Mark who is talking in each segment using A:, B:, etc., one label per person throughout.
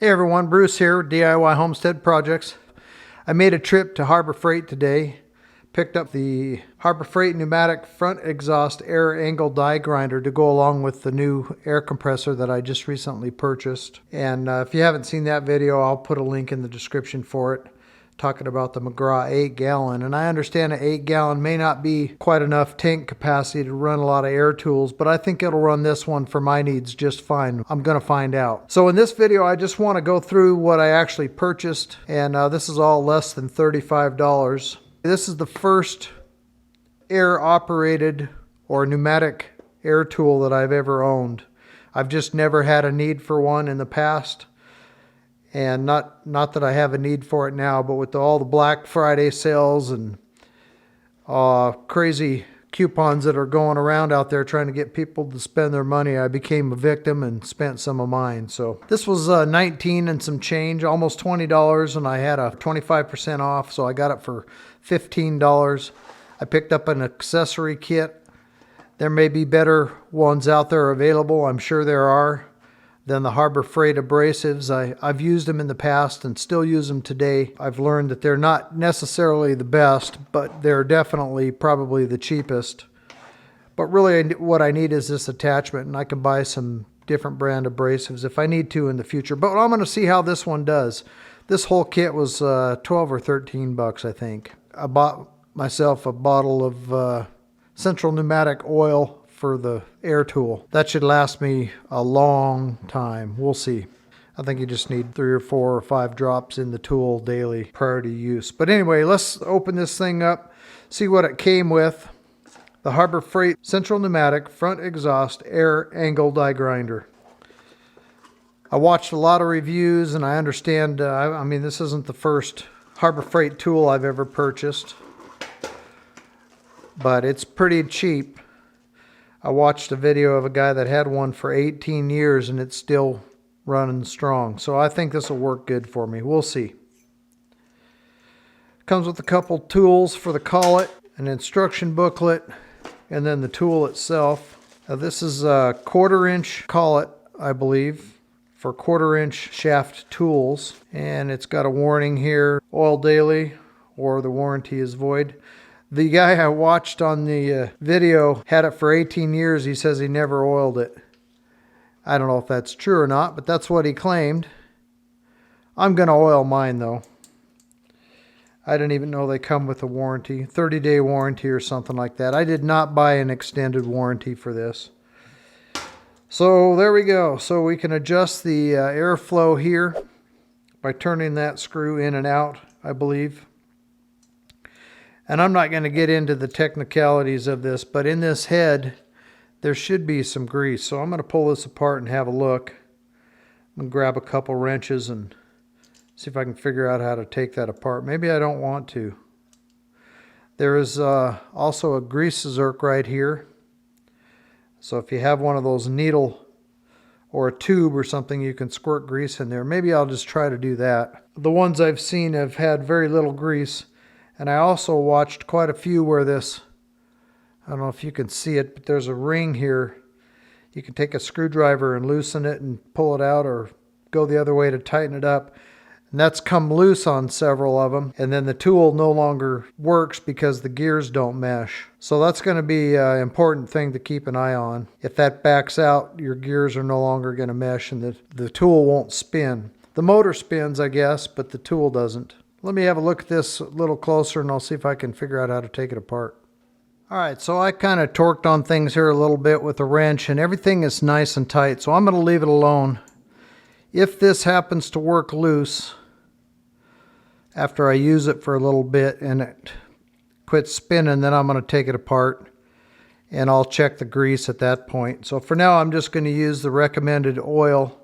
A: Hey everyone, Bruce here, DIY Homestead Projects. I made a trip to Harbor Freight today. Picked up the Harbor Freight Pneumatic front exhaust air angle die grinder to go along with the new air compressor that I just recently purchased. And if you haven't seen that video, I'll put a link in the description for it, talking about the McGraw 8-gallon. And I understand an 8-gallon may not be quite enough tank capacity to run a lot of air tools, but I think it'll run this one for my needs just fine. I'm going to find out. So in this video, I just want to go through what I actually purchased, and this is all less than $35. This is the first air-operated or pneumatic air tool that I've ever owned. I've just never had a need for one in the past. And not that I have a need for it now, but with all the Black Friday sales and crazy coupons that are going around out there trying to get people to spend their money, I became a victim and spent some of mine. So this was $19 and some change, almost $20, and I had a 25% off, so I got it for $15. I picked up an accessory kit. There may be better ones out there available, I'm sure there are, than the Harbor Freight abrasives. I've used them in the past and still use them today. I've learned that they're not necessarily the best, but they're definitely probably the cheapest. But really what I need is this attachment, and I can buy some different brand abrasives if I need to in the future. But I'm going to see how this one does. This whole kit was 12 or 13 bucks, I think. I bought myself a bottle of Central Pneumatic oil for the air tool. That should last me a long time. We'll see. I think you just need 3 or 4 or 5 drops in the tool daily prior to use. But anyway, let's open this thing up, see what it came with. The Harbor Freight Central Pneumatic front exhaust air angle die grinder. I watched a lot of reviews and I understand, I mean, this isn't the first Harbor Freight tool I've ever purchased, but it's pretty cheap. I watched a video of a guy that had one for 18 years and it's still running strong. So I think this will work good for me. We'll see. Comes with a couple tools for the collet, an instruction booklet, and then the tool itself. Now this is a 1/4-inch collet, I believe, for 1/4-inch shaft tools. And it's got a warning here, oil daily or the warranty is void. The guy I watched on the video had it for 18 years. He says he never oiled it. I don't know if that's true or not, but that's what he claimed. I'm going to oil mine though. I didn't even know they come with a warranty, 30-day warranty or something like that. I did not buy an extended warranty for this. So there we go. So we can adjust the airflow here by turning that screw in and out, I believe. And I'm not going to get into the technicalities of this, but in this head, there should be some grease. So I'm going to pull this apart and have a look. I'm going to grab a couple wrenches and see if I can figure out how to take that apart. Maybe I don't want to. There is also a grease zerk right here. So if you have one of those needle or a tube or something, you can squirt grease in there. Maybe I'll just try to do that. The ones I've seen have had very little grease. And I also watched quite a few where this, I don't know if you can see it, but there's a ring here. You can take a screwdriver and loosen it and pull it out, or go the other way to tighten it up. And that's come loose on several of them. And then the tool no longer works because the gears don't mesh. So that's going to be an important thing to keep an eye on. If that backs out, your gears are no longer going to mesh and the tool won't spin. The motor spins, I guess, but the tool doesn't. Let me have a look at this a little closer and I'll see if I can figure out how to take it apart. Alright, so I kind of torqued on things here a little bit with a wrench and everything is nice and tight, so I'm going to leave it alone. If this happens to work loose after I use it for a little bit and it quits spinning, then I'm going to take it apart and I'll check the grease at that point. So for now I'm just going to use the recommended oil,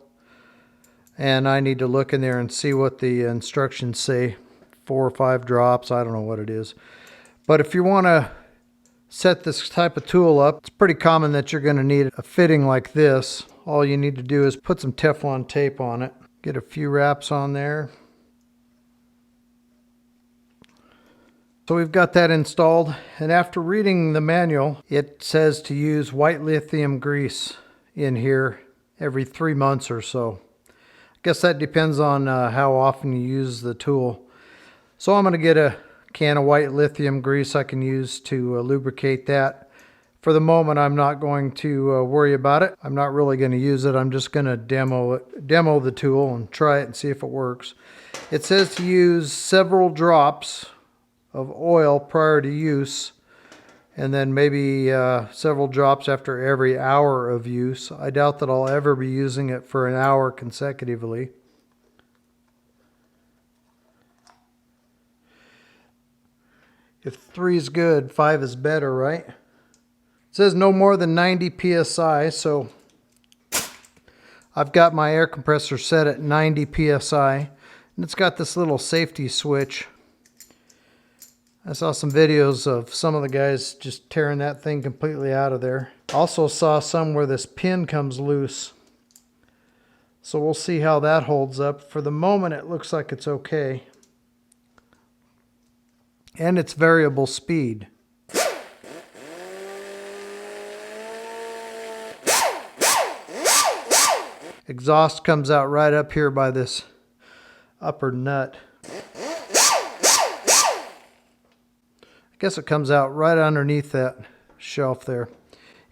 A: and I need to look in there and see what the instructions say. 4 or 5 drops, I don't know what it is. But if you want to set this type of tool up, it's pretty common that you're going to need a fitting like this. All you need to do is put some Teflon tape on it. Get a few wraps on there. So we've got that installed, and after reading the manual, it says to use white lithium grease in here every 3 months or so. Guess that depends on how often you use the tool. So I'm going to get a can of white lithium grease I can use to lubricate that. For the moment, I'm not going to worry about it. I'm not really going to use it. I'm just going to demo the tool and try it and see if it works. It says to use several drops of oil prior to use, and then maybe several drops after every hour of use. I doubt that I'll ever be using it for an hour consecutively. If 3 is good, 5 is better, right? It says no more than 90 psi, so I've got my air compressor set at 90 psi, and it's got this little safety switch. I saw some videos of some of the guys just tearing that thing completely out of there. Also saw some where this pin comes loose. So we'll see how that holds up. For the moment, it looks like it's okay. And it's variable speed. Exhaust comes out right up here by this upper nut. I guess it comes out right underneath that shelf there.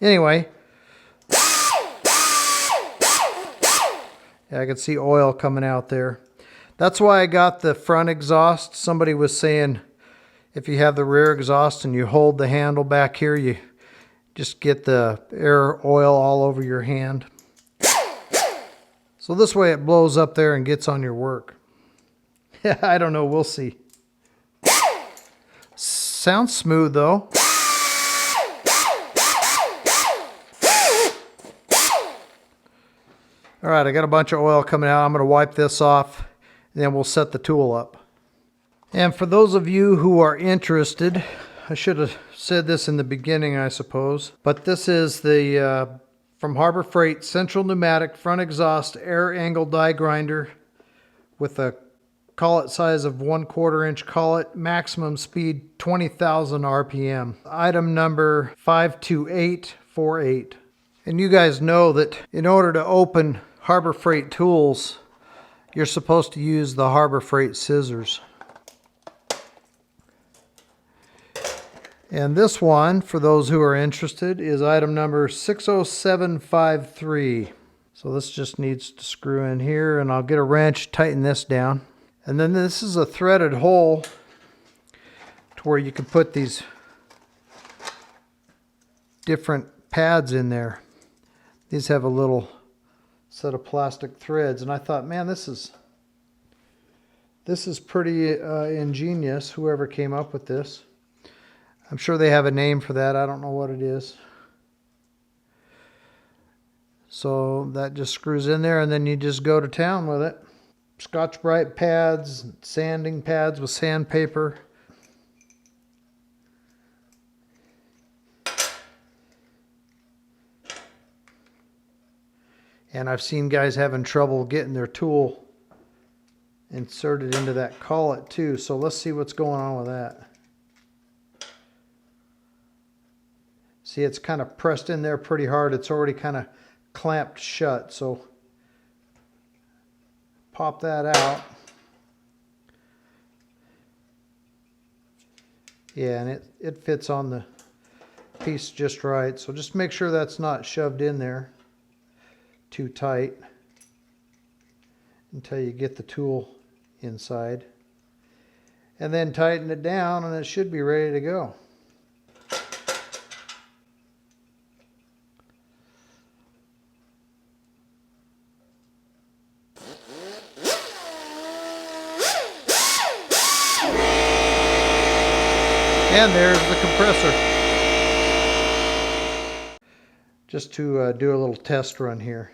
A: Anyway, yeah, I can see oil coming out there. That's why I got the front exhaust. Somebody was saying if you have the rear exhaust and you hold the handle back here, you just get the air oil all over your hand. So this way it blows up there and gets on your work. I don't know, we'll see. Sounds smooth though. Alright, I got a bunch of oil coming out. I'm going to wipe this off and then we'll set the tool up. And for those of you who are interested, I should have said this in the beginning, I suppose, but this is the from Harbor Freight Central Pneumatic front exhaust air angle die grinder with a collet size of 1/4 inch collet, maximum speed 20,000 RPM. Item number 52848. And you guys know that in order to open Harbor Freight tools, you're supposed to use the Harbor Freight scissors. And this one, for those who are interested, is item number 60753. So this just needs to screw in here, and I'll get a wrench, tighten this down. And then this is a threaded hole to where you can put these different pads in there. These have a little set of plastic threads, and I thought, man, this is pretty ingenious, whoever came up with this. I'm sure they have a name for that. I don't know what it is. So that just screws in there, and then you just go to town with it. Scotch-Brite pads, sanding pads with sandpaper. And I've seen guys having trouble getting their tool inserted into that collet too. So let's see what's going on with that. See, it's kind of pressed in there pretty hard. It's already kind of clamped shut. So pop that out. Yeah, and it fits on the piece just right. So just make sure that's not shoved in there too tight until you get the tool inside. And then tighten it down and it should be ready to go. And there's the compressor. Just to do a little test run here.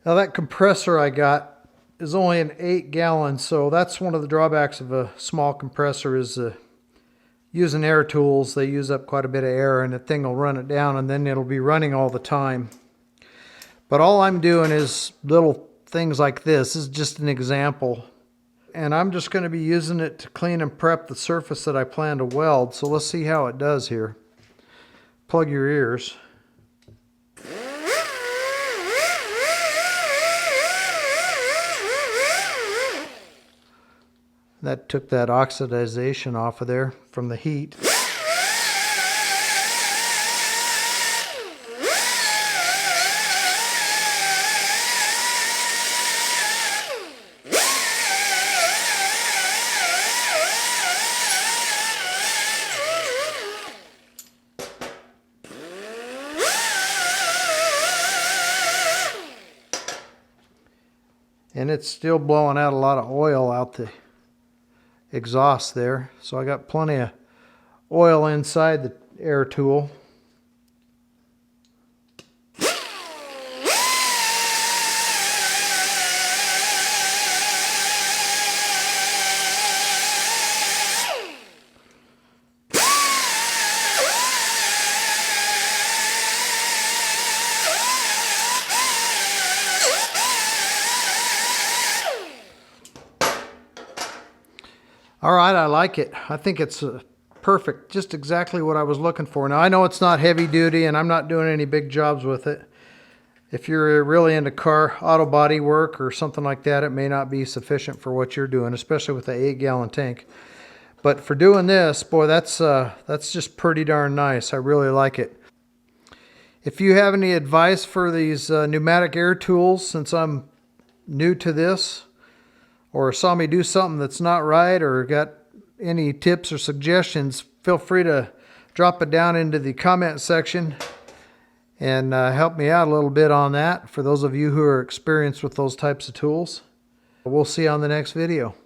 A: Now that compressor I got is only an 8 gallon, so that's one of the drawbacks of a small compressor is using air tools. They use up quite a bit of air and the thing will run it down and then it'll be running all the time. But all I'm doing is little things like this. This is just an example and I'm just going to be using it to clean and prep the surface that I plan to weld. So let's see how it does here. Plug your ears. That took that oxidization off of there from the heat. And it's still blowing out a lot of oil out the exhaust there. So I got plenty of oil inside the air tool. All right, I like it. I think it's perfect, just exactly what I was looking for. Now, I know it's not heavy duty and I'm not doing any big jobs with it. If you're really into car auto body work or something like that, it may not be sufficient for what you're doing, especially with the 8-gallon tank. But for doing this, boy, that's just pretty darn nice. I really like it. If you have any advice for these pneumatic air tools, since I'm new to this, or saw me do something that's not right, or got any tips or suggestions, feel free to drop it down into the comment section and help me out a little bit on that for those of you who are experienced with those types of tools. We'll see you on the next video.